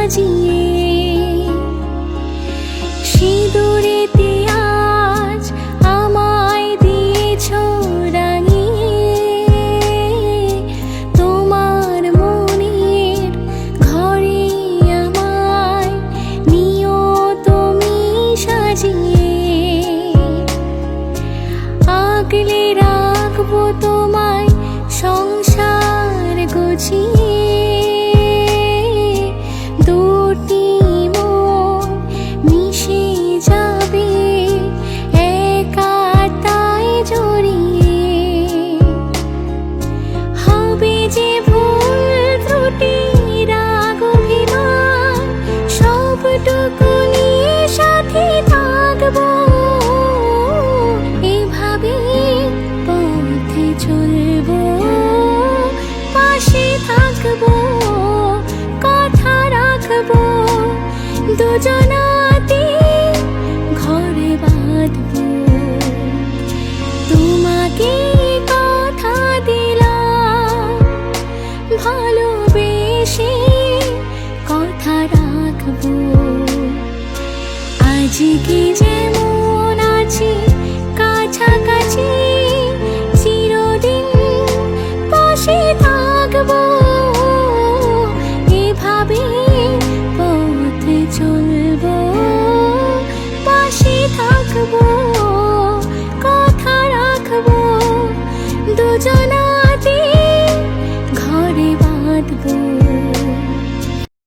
সাজিয়ে। সিঁদুরেতে আজ আমায় দিয়েছ রাঙিয়ে, তোমার মনের ঘরে আমায় নিও তুমি সাজিয়ে। আগলে রাখবো তোমায় সংসার গুছিয়ে, দুটি মন মিশে যাবে একাতায় জড়িয়ে। হবে যে ভুল ত্রুটি রাগ অভিমান, সবটুকু নিয়ে সাথে থাকবো। এভাবে পথে চলবো, পাশে থাকবো, কথা রাখবো, দুজনাতে ঘরে বাঁধবো। তোমাকে কথা দিলাম, ভালোবেসে কথা রাখবো। আজকে যেমন আছি কাছাকাছি, চিরদিন পাশে থাকবো। এভাবে